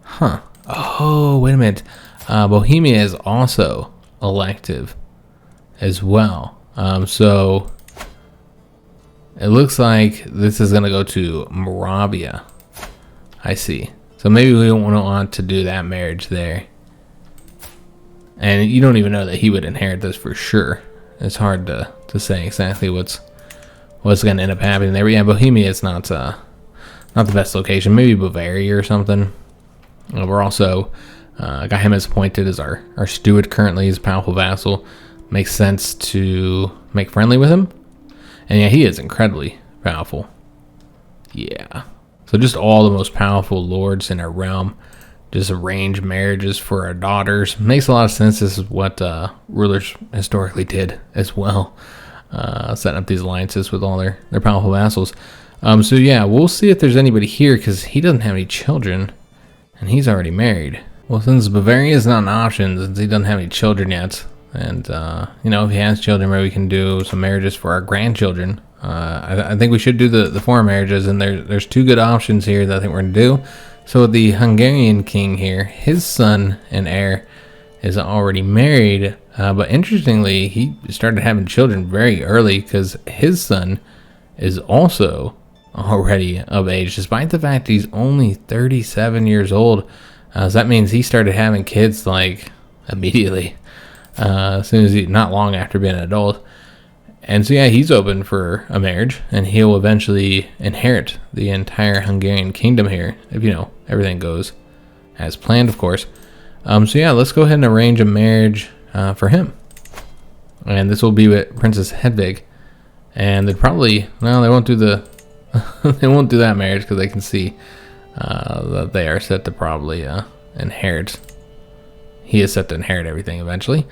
Huh. Oh, wait a minute. Bohemia is also elective as well. So it looks like this is going to go to Moravia. I see. So maybe we don't want to do that marriage there. And you don't even know that he would inherit this for sure. It's hard to say exactly what's going to end up happening there. But yeah, Bohemia is not the best location. Maybe Bavaria or something. We're also got him as appointed as our steward currently. He's a powerful vassal. Makes sense to make friendly with him. And yeah, he is incredibly powerful. Yeah. So just all the most powerful lords in our realm just arrange marriages for our daughters. Makes a lot of sense. This is what rulers historically did as well. Setting up these alliances with all their powerful vassals. So yeah, we'll see if there's anybody here, because he doesn't have any children and he's already married. Well, since Bavaria is not an option, since he doesn't have any children yet, and you know, if he has children, maybe we can do some marriages for our grandchildren. I think we should do the foreign marriages, and there's two good options here that I think we're gonna do. So the Hungarian king here, his son and heir is already married, but interestingly, he started having children very early, because his son is also already of age, despite the fact he's only 37 years old. So that means he started having kids like immediately, as soon as not long after being an adult. And so yeah, he's open for a marriage, and he'll eventually inherit the entire Hungarian kingdom here, if, you know, everything goes as planned, of course. So yeah, let's go ahead and arrange a marriage for him. And this will be with Princess Hedwig. And they probably, no, they won't do the they won't do that marriage, because they can see that they are set to probably inherit. He is set to inherit everything eventually.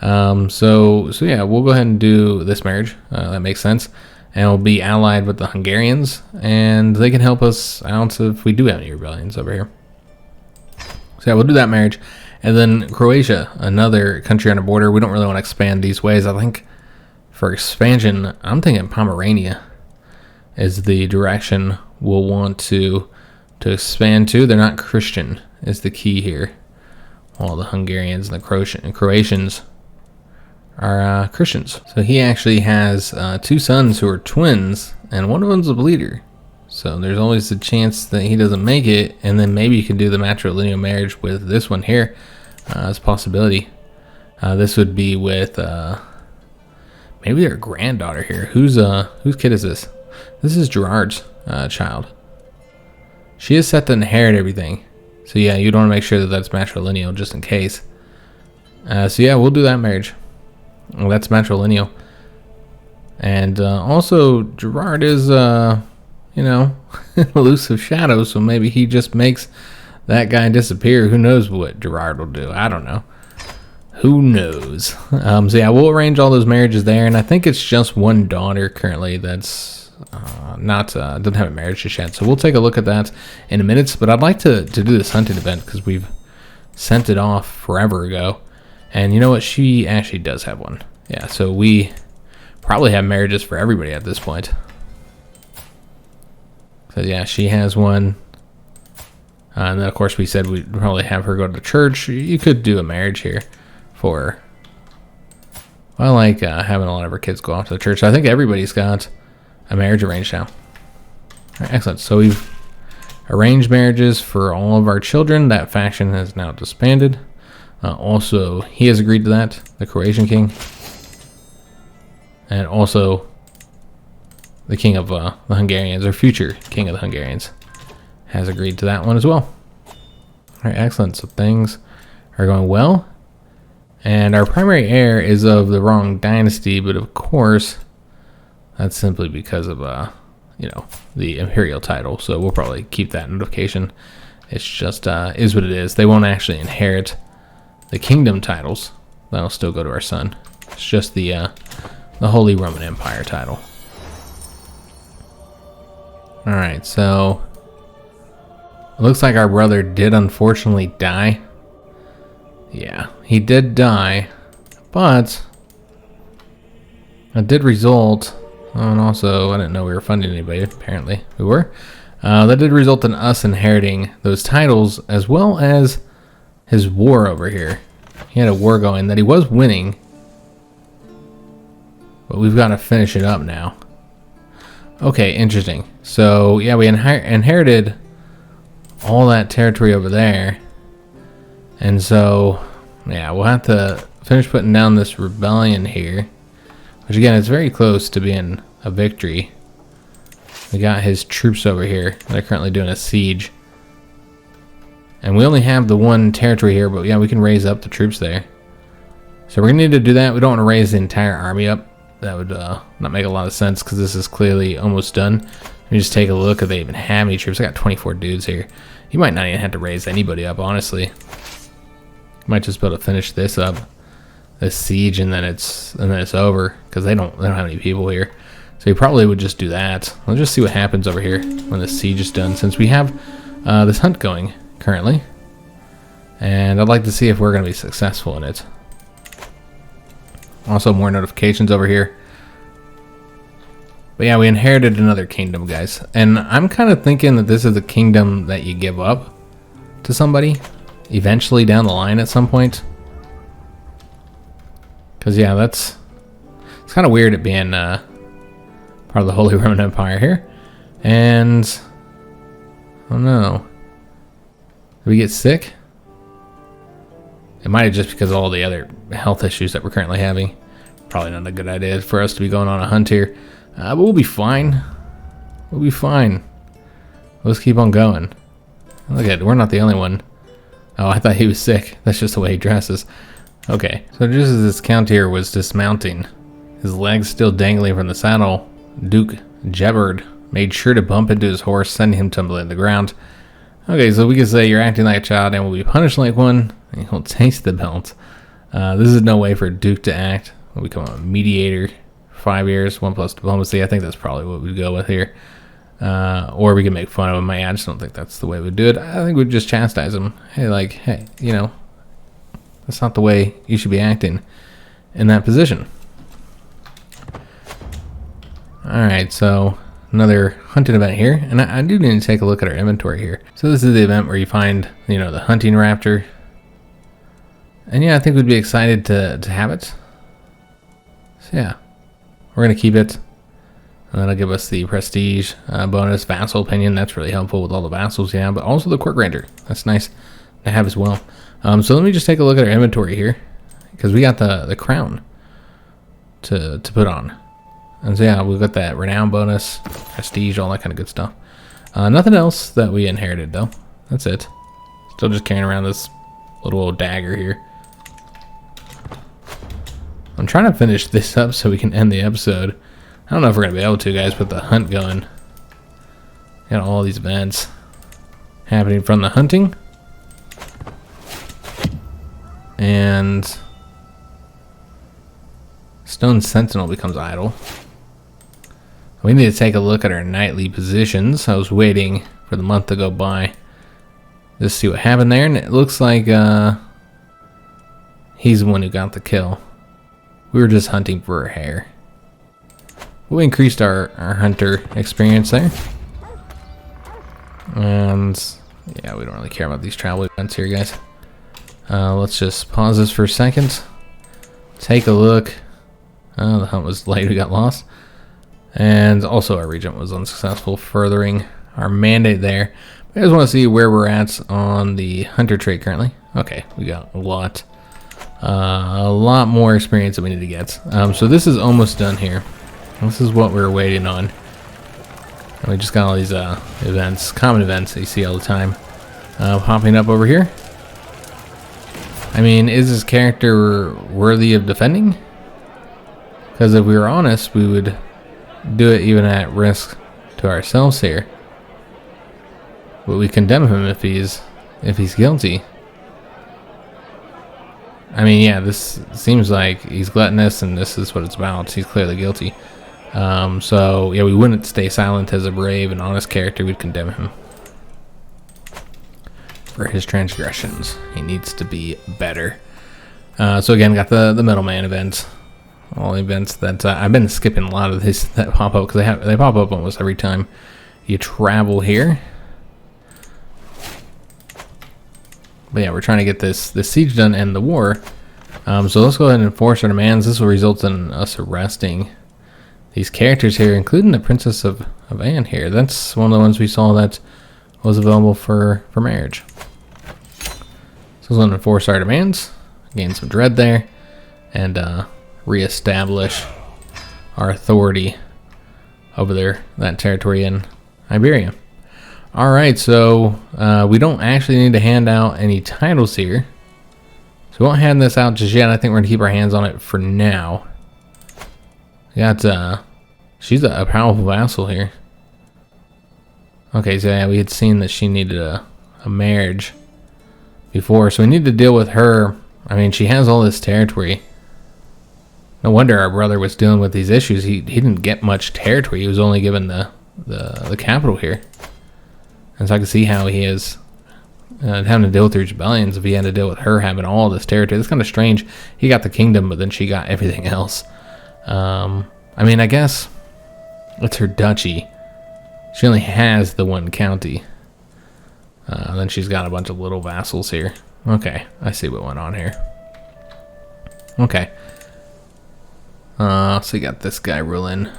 So yeah, we'll go ahead and do this marriage. That makes sense. And we'll be allied with the Hungarians, and they can help us out if we do have any rebellions over here. So yeah, we'll do that marriage. And then Croatia, another country on the border. We don't really want to expand these ways. I think for expansion, I'm thinking Pomerania is the direction we'll want to expand to. They're not Christian is the key here. All the Hungarians and the Croatians are Christians. So he actually has two sons who are twins, and one of them's a bleeder. So there's always a chance that he doesn't make it, and then maybe you can do the matrilineal marriage with this one here as a possibility. This would be with maybe their granddaughter here. Whose kid is this? This is Gerard's child. She is set to inherit everything. So yeah, you'd want to make sure that that's matrilineal just in case. So yeah, we'll do that marriage. Well, that's matrilineal. And also, Gerard is, you know, elusive shadow, so maybe he just makes that guy disappear. Who knows what Gerard will do? I don't know. Who knows? So yeah, we'll arrange all those marriages there, and I think it's just one daughter currently that's doesn't have a marriage just yet. So we'll take a look at that in a minute. But I'd like to do this hunting event because we've sent it off forever ago, and you know what? She actually does have one. Yeah, so we probably have marriages for everybody at this point. So yeah, she has one. And then of course we said we'd probably have her go to the church. You could do a marriage here for her. I like having a lot of her kids go off to the church. I think everybody's got a marriage arranged now. All right, excellent. So we've arranged marriages for all of our children. That faction has now disbanded. Also, he has agreed to that, the Croatian king. And also the king of the Hungarians, or future king of the Hungarians, has agreed to that one as well. All right, excellent. So things are going well. And our primary heir is of the wrong dynasty, but of course, that's simply because of, you know, the imperial title. So we'll probably keep that notification. It's just is what it is. They won't actually inherit the kingdom titles. That'll still go to our son. It's just the Holy Roman Empire title. All right, so it looks like our brother did unfortunately die. Yeah, he did die, but it did result, and also I didn't know we were funding anybody, apparently we were. That did result in us inheriting those titles as well as his war over here. He had a war going that he was winning, but we've got to finish it up now. Okay, interesting. So yeah, we inherited all that territory over there. And so, yeah, we'll have to finish putting down this rebellion here. Which again, it's very close to being a victory. We got his troops over here. They're currently doing a siege. And we only have the one territory here, but yeah, we can raise up the troops there. So we're going to need to do that. We don't want to raise the entire army up. That would not make a lot of sense because this is clearly almost done. Let me just take a look if they even have any troops. I got 24 dudes here. You might not even have to raise anybody up, honestly. Might just be able to finish this up, this siege, and then it's over because they don't have any people here. So you probably would just do that. Let's just see what happens over here when the siege is done, since we have this hunt going currently, and I'd like to see if we're going to be successful in it. Also, more notifications over here. But yeah, we inherited another kingdom, guys, and I'm kind of thinking that this is a kingdom that you give up to somebody eventually down the line at some point. Because yeah, it's kind of weird it being part of the Holy Roman Empire here. And oh no, did we get sick? It might have just because of all the other health issues that we're currently having. Probably not a good idea for us to be going on a hunt here, but we'll be fine. We'll be fine. Let's keep on going. Look at it, we're not the only one. Oh, I thought he was sick. That's just the way he dresses. Okay, so just as this count here was dismounting, his legs still dangling from the saddle, Duke Gerard made sure to bump into his horse, sending him tumbling to the ground. Okay, so we can say you're acting like a child and will be punished like one, and you'll taste the belt. This is no way for a Duke to act. We'll become a mediator. 5 years, 1 plus diplomacy. I think that's probably what we'd go with here. Or we can make fun of him. I just don't think that's the way we'd do it. I think we'd just chastise him. Hey, you know, that's not the way you should be acting in that position. Alright, so another hunting event here. And I do need to take a look at our inventory here. So this is the event where you find, you know, the hunting raptor. And yeah, I think we'd be excited to have it. So yeah, we're going to keep it. And that'll give us the prestige bonus, vassal opinion. That's really helpful with all the vassals, yeah. But also the court grantor. That's nice to have as well. So let me just take a look at our inventory here, because we got the crown to put on. And so yeah, we've got that renown bonus, prestige, all that kind of good stuff. Nothing else that we inherited though. That's it. Still just carrying around this little old dagger here. I'm trying to finish this up so we can end the episode. I don't know if we're going to be able to, guys, with the hunt going. Got all these events happening from the hunting. And Stone Sentinel becomes idle. We need to take a look at our nightly positions. I was waiting for the month to go by just to see what happened there, and it looks like he's the one who got the kill. We were just hunting for a hare. We increased our hunter experience there. And yeah, we don't really care about these travel events here, guys. Let's just pause this for a second. Take a look. The hunt was late, we got lost. And also our regent was unsuccessful, furthering our mandate there. I just want to see where we're at on the hunter trait currently. Okay, we got a lot more experience that we need to get. So this is almost done here. This is what we're waiting on. And we just got all these events, common events that you see all the time, popping up over here. I mean, is this character worthy of defending? Because if we were honest, we would do it even at risk to ourselves here. But we condemn him if he's guilty. I mean, yeah, this seems like he's gluttonous, and this is what it's about. He's clearly guilty. So yeah, we wouldn't stay silent as a brave and honest character. We'd condemn him for his transgressions. He needs to be better. So again, got the middleman event. All events that I've been skipping a lot of these that pop up because they pop up almost every time you travel here. But yeah, we're trying to get this siege done and the war. So let's go ahead and enforce our demands. This will result in us arresting these characters here, including the Princess of Anne here. That's one of the ones we saw that was available for marriage. So let's go ahead and enforce our demands, gain some dread there, and reestablish our authority over that territory in Iberia. Alright, so we don't actually need to hand out any titles here. So we won't hand this out just yet. I think we're going to keep our hands on it for now. We got, she's a powerful vassal here. Okay, so yeah, we had seen that she needed a marriage before. So we need to deal with her. I mean, she has all this territory. No wonder our brother was dealing with these issues. He didn't get much territory. He was only given the capital here. And so I can see how he is having to deal with these rebellions if he had to deal with her having all this territory. It's kind of strange. He got the kingdom, but then she got everything else. I mean, I guess it's her duchy. She only has the one county. Then she's got a bunch of little vassals here. Okay, I see what went on here. Okay. So you got this guy ruling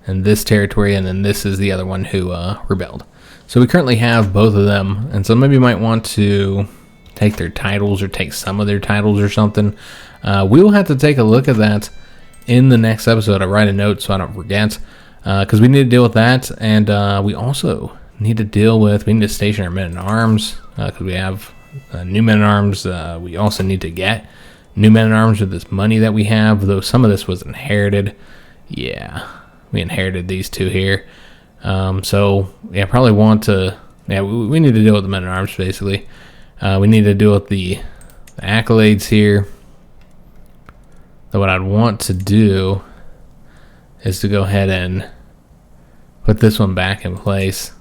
in this territory, and then this is the other one who rebelled. So we currently have both of them, and so maybe you might want to take their titles or take some of their titles or something. We will have to take a look at that in the next episode. I write a note so I don't forget, because we need to deal with that, and we also need to we need to station our men-at-arms, because we have new men-at-arms. We also need to get new men-at-arms with this money that we have, though some of this was inherited. Yeah, we inherited these two here. So yeah, probably want to, yeah, we need to deal with the men-at-arms basically. We need to deal with the accolades here. So what I'd want to do is to go ahead and put this one back in place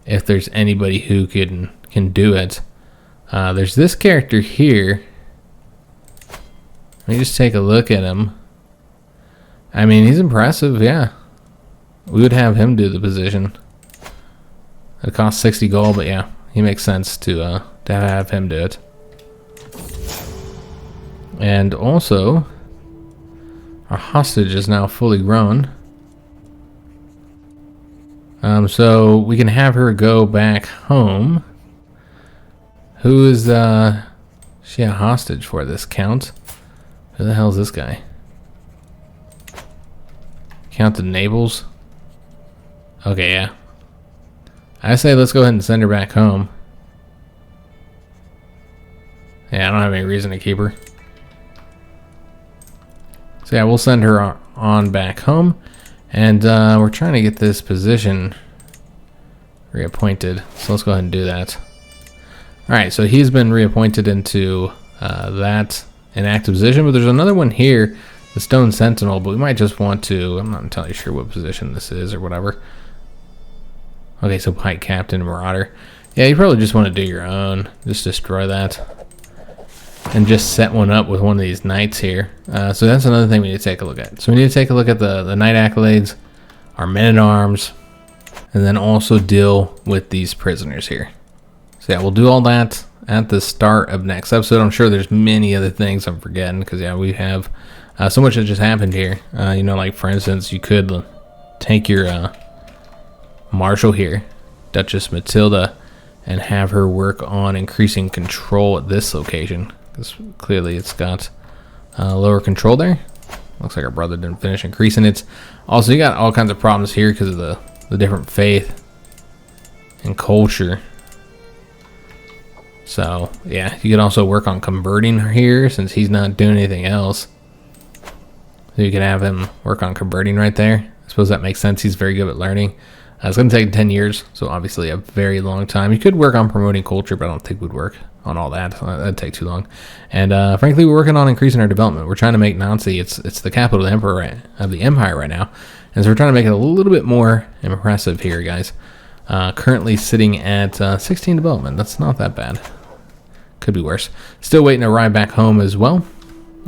if there's anybody who can do it. There's this character here. Let me just take a look at him. I mean, he's impressive, yeah. We would have him do the position. It costs 60 gold, but yeah, he makes sense to have him do it. And also, our hostage is now fully grown. So we can have her go back home. Who is she a hostage for, this count? Who the hell is this guy? Count the Nables. Okay, yeah. I say let's go ahead and send her back home. Yeah, I don't have any reason to keep her. So yeah, we'll send her on back home. And we're trying to get this position reappointed. So let's go ahead and do that. Alright, so he's been reappointed into that inactive position. But there's another one here the Stone Sentinel, but we might just want to, I'm not entirely sure what position this is or whatever. Okay, so Pike Captain, Marauder. Yeah, you probably just want to do your own. Just destroy that. And just set one up with one of these knights here. So that's another thing we need to take a look at. So we need to take a look at the knight accolades, our men-at-arms, and then also deal with these prisoners here. So yeah, we'll do all that at the start of next episode. I'm sure there's many other things I'm forgetting because yeah, we have so much that just happened here. You know, like for instance, you could take your Marshal here, Duchess Matilda, and have her work on increasing control at this location. Because clearly it's got lower control there. Looks like our brother didn't finish increasing it. Also, you got all kinds of problems here because of the different faith and culture. So, yeah, you can also work on converting her here since he's not doing anything else. So you can have him work on converting right there. I suppose that makes sense. He's very good at learning. It's going to take 10 years, so obviously a very long time. You could work on promoting culture, but I don't think we'd work on all that. That'd take too long. And frankly, we're working on increasing our development. We're trying to make Nancy, it's the capital of the empire right now. And so we're trying to make it a little bit more impressive here, guys. Currently sitting at 16 development. That's not that bad. Could be worse. Still waiting to ride back home as well.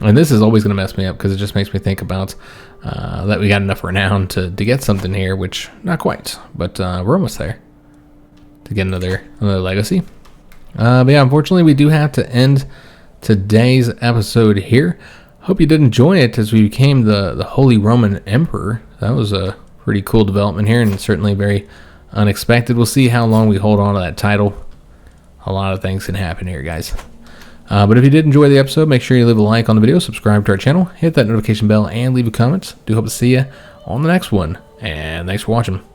And this is always going to mess me up because it just makes me think about that we got enough renown to get something here, which not quite, but we're almost there to get another legacy. But yeah, unfortunately, we do have to end today's episode here. Hope you did enjoy it as we became the Holy Roman Emperor. That was a pretty cool development here and certainly very unexpected. We'll see how long we hold on to that title. A lot of things can happen here, guys. But if you did enjoy the episode, make sure you leave a like on the video, subscribe to our channel, hit that notification bell, and leave a comment. Do hope to see you on the next one. And thanks for watching.